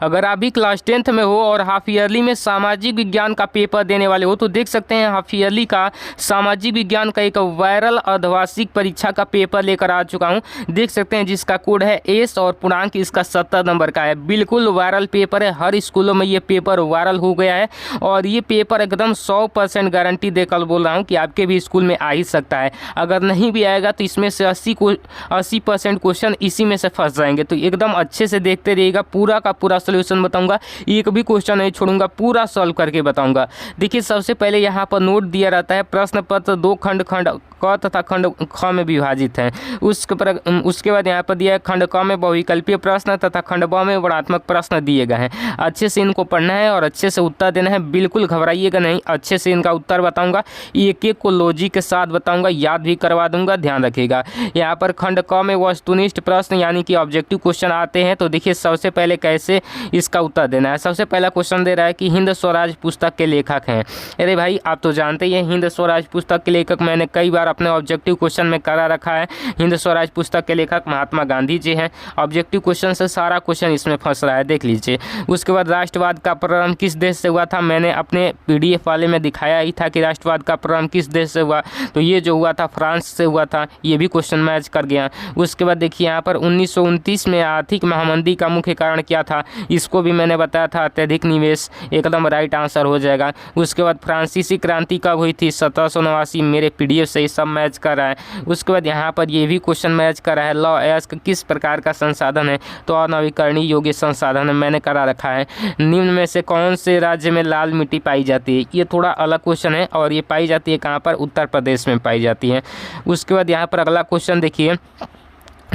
अगर आप भी क्लास 10th में हो और हाफ ईयरली में सामाजिक विज्ञान का पेपर देने वाले हो तो देख सकते हैं हाफ ईयरली का सामाजिक विज्ञान का एक वायरल अर्धवार्षिक परीक्षा का पेपर लेकर आ चुका हूं। देख सकते हैं जिसका कोड है एस और पूर्णांक इसका 70 नंबर का है। बिल्कुल वायरल पेपर है, हर स्कूलों में ये पेपर वायरल हो गया है और ये पेपर एकदम 100% गारंटी देकर बोल रहा हूँ कि आपके भी स्कूल में आ ही सकता है। अगर नहीं भी आएगा तो इसमें से 80% क्वेश्चन इसी में से फंस जाएंगे। तो एकदम अच्छे से देखते रहिएगा, पूरा का पूरा सोल्यूशन बताऊंगा, एक भी क्वेश्चन नहीं छोड़ूंगा, पूरा सॉल्व करके बताऊंगा। देखिए सबसे पहले यहाँ पर नोट दिया रहता है, प्रश्न पत्र 2 खंड क तथा खंड ख में विभाजित है। उसके बाद यहाँ पर दिया है खंड क में बहुविकल्पीय प्रश्न तथा खंड ब में वर्णनात्मक प्रश्न दिए गए हैं। अच्छे से इनको पढ़ना है और अच्छे से उत्तर देना है, बिल्कुल घबराइएगा नहीं। अच्छे से इनका उत्तर बताऊंगा, एक एक को लॉजिक के साथ बताऊंगा, याद भी करवा दूंगा, ध्यान रखिएगा। यहाँ पर खंड क में वस्तुनिष्ठ प्रश्न यानी कि ऑब्जेक्टिव क्वेश्चन आते हैं। तो देखिए सबसे पहले कैसे इसका उत्तर देना है। सबसे पहला क्वेश्चन दे रहा है कि हिंद स्वराज पुस्तक के लेखक हैं। अरे भाई आप तो जानते ही हैं हिंद स्वराज पुस्तक के लेखक, मैंने कई बार अपने ऑब्जेक्टिव क्वेश्चन में करा रखा है। हिंद स्वराज पुस्तक के लेखक महात्मा गांधी जी हैं। ऑब्जेक्टिव क्वेश्चन से सारा क्वेश्चन इसमें फंस रहा है, देख लीजिए। उसके बाद राष्ट्रवाद का प्रारंभ किस देश से हुआ था, मैंने अपने PDF वाले में दिखाया ही था कि राष्ट्रवाद का प्रारंभ किस देश से हुआ। तो ये जो हुआ था फ्रांस से हुआ था, ये भी क्वेश्चन मैच कर गया। उसके बाद देखिए यहाँ पर 1929 में आर्थिक महामंदी का मुख्य कारण क्या था, इसको भी मैंने बताया था अत्यधिक निवेश, एकदम राइट आंसर हो जाएगा। उसके बाद फ्रांसीसी क्रांति कब हुई थी, 1789, मेरे PDF से ही सब मैच कर रहा है। उसके बाद यहाँ पर ये भी क्वेश्चन मैच कर रहा है, लॉ एस्क किस प्रकार का संसाधन है, तो अनवीकरणीय योग्य संसाधन है, मैंने करा रखा है। निम्न में से कौन से राज्य में लाल मिट्टी पाई जाती है, ये थोड़ा अलग क्वेश्चन है और ये पाई जाती है कहाँ पर, उत्तर प्रदेश में पाई जाती है। उसके बाद यहाँ पर अगला क्वेश्चन देखिए,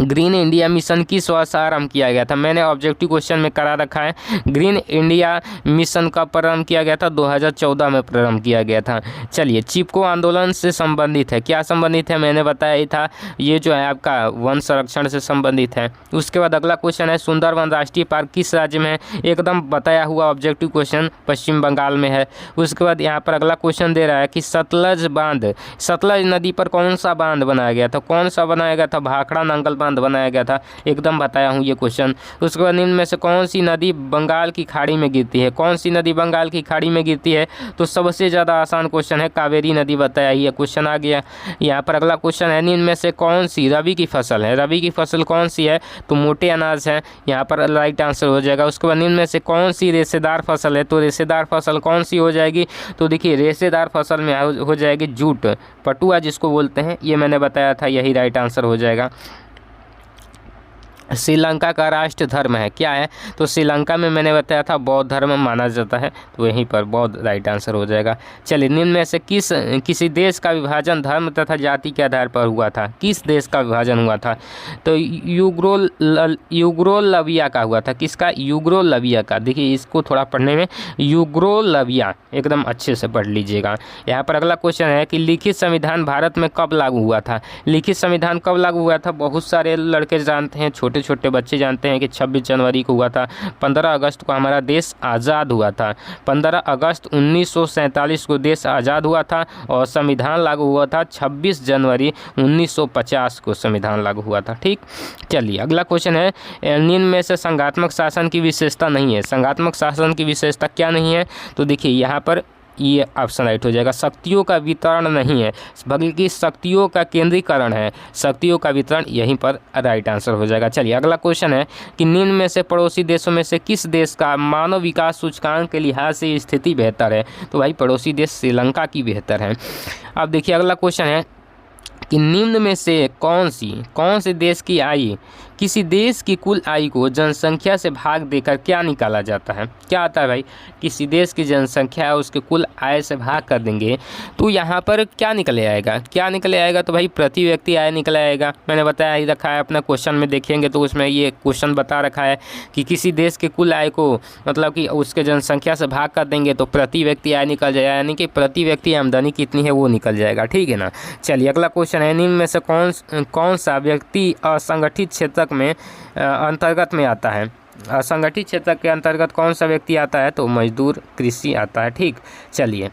ग्रीन इंडिया मिशन किस वर्ष आरंभ किया गया था, मैंने ऑब्जेक्टिव क्वेश्चन में करा रखा है। ग्रीन इंडिया मिशन का प्रारंभ किया गया था 2014 में प्रारंभ किया गया था। चलिए चिपको आंदोलन से संबंधित है, क्या संबंधित है, मैंने बताया ही था, ये जो है आपका वन संरक्षण से संबंधित है। उसके बाद अगला क्वेश्चन है सुंदरवन राष्ट्रीय पार्क किस राज्य में है, एकदम बताया हुआ ऑब्जेक्टिव क्वेश्चन, पश्चिम बंगाल में है। उसके बाद यहाँ पर अगला क्वेश्चन दे रहा है कि सतलज नदी पर कौन सा बांध बनाया गया था, कौन सा बनाया गया था, भाखड़ा नंगल बांध बनाया गया था, एकदम बताया हूँ ये क्वेश्चन। उसके बाद निम्न में से कौन सी नदी बंगाल की खाड़ी में गिरती है, कौन सी नदी बंगाल की खाड़ी में गिरती है, तो सबसे ज़्यादा आसान क्वेश्चन है, कावेरी नदी बताया, ये क्वेश्चन आ गया। यहाँ पर अगला क्वेश्चन है निम्न में से कौन सी रबी की फसल है, रबी की फसल कौन सी है, तो मोटे अनाज है, यहाँ पर राइट आंसर हो जाएगा। उसके बाद निम्न में से कौन सी रेशेदार फसल है, तो रेशेदार फसल कौन सी हो जाएगी, तो देखिए रेशेदार फसल में हो जाएगी जूट, पटुआ जिसको बोलते हैं, ये मैंने बताया था, यही राइट आंसर हो जाएगा। श्रीलंका का राष्ट्र धर्म है, क्या है, तो श्रीलंका में मैंने बताया था बौद्ध धर्म माना जाता है, तो वहीं पर बौद्ध राइट आंसर हो जाएगा। चलिए निम्न में से किसी देश का विभाजन धर्म तथा जाति के आधार पर हुआ था, किस देश का विभाजन हुआ था, तो यूग्रोलविया का हुआ था, किसका, यूग्रोलविया का। देखिए इसको थोड़ा पढ़ने में, यूग्रोलविया, एकदम अच्छे से पढ़ लीजिएगा। यहाँ पर अगला क्वेश्चन है कि लिखित संविधान भारत में कब लागू हुआ था, लिखित संविधान कब लागू हुआ था, बहुत सारे लड़के जानते हैं, छोटे छोटे बच्चे जानते हैं कि 26 जनवरी को हुआ था। 15 अगस्त को हमारा देश आज़ाद हुआ था, 15 अगस्त 1947 को देश आज़ाद हुआ था और संविधान लागू हुआ था 26 जनवरी 1950 को संविधान लागू हुआ था। ठीक, चलिए अगला क्वेश्चन है निम्न में से संघात्मक शासन की विशेषता नहीं है, संघात्मक शासन की विशेषता क्या नहीं है, तो देखिए यहाँ पर ये ऑप्शन राइट हो जाएगा, शक्तियों का वितरण नहीं है, बल्कि शक्तियों का केंद्रीकरण है, शक्तियों का वितरण, यहीं पर राइट आंसर हो जाएगा। चलिए अगला क्वेश्चन है कि निम्न में से पड़ोसी देशों में से किस देश का मानव विकास सूचकांक के लिहाज से स्थिति बेहतर है, तो भाई पड़ोसी देश श्रीलंका की बेहतर है। अब देखिए अगला क्वेश्चन है कि निम्न में से कौन से देश की आय, किसी देश की कुल आय को जनसंख्या से भाग देकर क्या निकाला जाता है, क्या आता है भाई, किसी देश की जनसंख्या है उसके कुल आय से भाग कर देंगे तो यहाँ पर क्या निकले आएगा, क्या निकले आएगा, तो भाई प्रति व्यक्ति आय निकल आएगा। मैंने बताया ही रखा है, अपना क्वेश्चन में देखेंगे तो उसमें ये क्वेश्चन बता रखा है कि किसी देश के कुल आय को मतलब कि उसके जनसंख्या से भाग कर देंगे तो प्रति व्यक्ति आय निकल जाएगा, यानी कि प्रति व्यक्ति आमदनी कितनी है वो निकल जाएगा। ठीक है ना। चलिए अगला क्वेश्चन है निम्न में से कौन सा व्यक्ति असंगठित क्षेत्र में अंतर्गत में आता है, असंगठित क्षेत्र के अंतर्गत कौन सा व्यक्ति आता है, तो मजदूर, कृषि आता है। ठीक, चलिए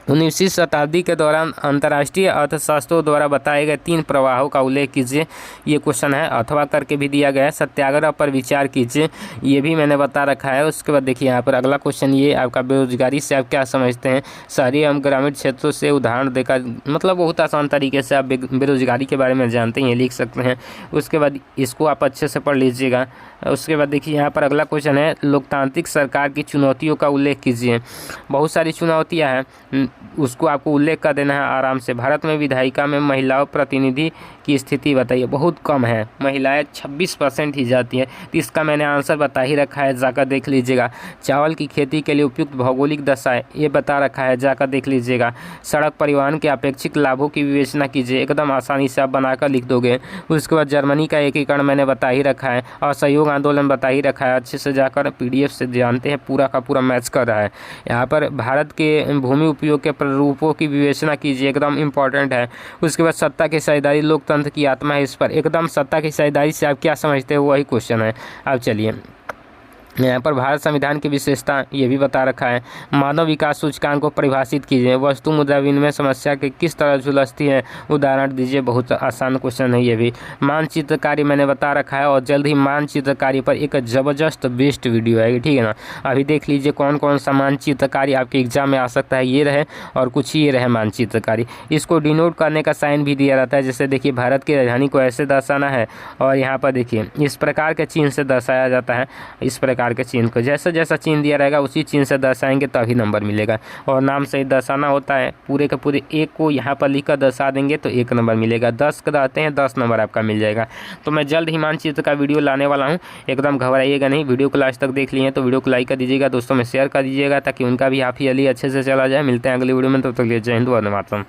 19वीं शताब्दी के दौरान अंतर्राष्ट्रीय अर्थशास्त्रों द्वारा बताए गए 3 प्रवाहों का उल्लेख कीजिए। ये क्वेश्चन है, अथवा करके भी दिया गया है। सत्याग्रह पर विचार कीजिए, ये भी मैंने बता रखा है। उसके बाद देखिए यहाँ पर अगला क्वेश्चन ये आपका बेरोजगारी से आप क्या समझते हैं, शहरी एवं ग्रामीण क्षेत्रों से उदाहरण देकर, मतलब बहुत आसान तरीके से आप बेरोजगारी के बारे में जानते हैं, ये लिख सकते हैं। उसके बाद इसको आप अच्छे से पढ़ लीजिएगा। उसके बाद देखिए यहाँ पर अगला क्वेश्चन है, लोकतांत्रिक सरकार की चुनौतियों का उल्लेख कीजिए। बहुत सारी चुनौतियाँ हैं, उसको आपको उल्लेख कर देना है आराम से। भारत में विधायिका में महिलाओं प्रतिनिधि की स्थिति बताइए। बहुत कम है, महिलाएं 26% ही जाती हैं। तो इसका मैंने आंसर बता ही रखा है, जाकर देख लीजिएगा। चावल की खेती के लिए उपयुक्त भौगोलिक दशा है, ये बता रखा है, जाकर देख लीजिएगा। सड़क परिवहन के अपेक्षित लाभों की विवेचना कीजिए, एकदम आसानी से आप बनाकर लिख दोगे। उसके बाद जर्मनी का एकीकरण मैंने बता ही रखा है, और असहयोग आंदोलन बता ही रखा है। अच्छे से जाकर PDF से जानते हैं, पूरा का पूरा मैच कर रहा है। यहाँ पर भारत के भूमि उपयोग के रूपों की विवेचना कीजिए, एकदम इंपॉर्टेंट है। उसके बाद सत्ता की साझेदारी लोकतंत्र की आत्मा है, इस पर एकदम सत्ता की साझेदारी से आप क्या समझते हो, वही क्वेश्चन है। अब चलिए यहाँ पर भारत संविधान की विशेषता ये भी बता रखा है। मानव विकास सूचकांक को परिभाषित कीजिए। वस्तु मुद्रा विनिमय समस्या के किस तरह सुलझती है, उदाहरण दीजिए। बहुत आसान क्वेश्चन है ये भी। मानचित्रकारी मैंने बता रखा है, और जल्द ही मानचित्रकारी पर एक ज़बरदस्त बेस्ट वीडियो आएगी, ठीक है ना। अभी देख लीजिए कौन कौन सा मानचित्रकारी आपके एग्जाम में आ सकता है। ये रहे और कुछ ये रहे मानचित्रकारी। इसको डिनोट करने का साइन भी दिया रहता है, जैसे देखिए भारत की राजधानी को ऐसे दर्शाना है, और यहाँ पर देखिए इस प्रकार के चिन्ह से दर्शाया जाता है। इस प्रकार के चिन्ह को जैसा जैसा चिन्ह दिया रहेगा उसी चिन्ह से दर्शाएंगे तभी नंबर मिलेगा। और नाम से दर्शाना होता है, पूरे के पूरे एक को यहाँ पर लिखकर दर्शा देंगे तो 1 नंबर मिलेगा। 10 रहते हैं, 10 नंबर आपका मिल जाएगा। तो मैं जल्द ही मानचित्र का वीडियो लाने वाला हूँ, एकदम घबराइएगा नहीं। वीडियो को लास्ट तक देख लिए तो वीडियो को लाइक कर दीजिएगा, दोस्तों में शेयर कर दीजिएगा, ताकि उनका भी हाफ ईयरली अच्छे से चला जाए। मिलते हैं अगली वीडियो में, तब तक के लिए जय हिंद, वंदे मातरम।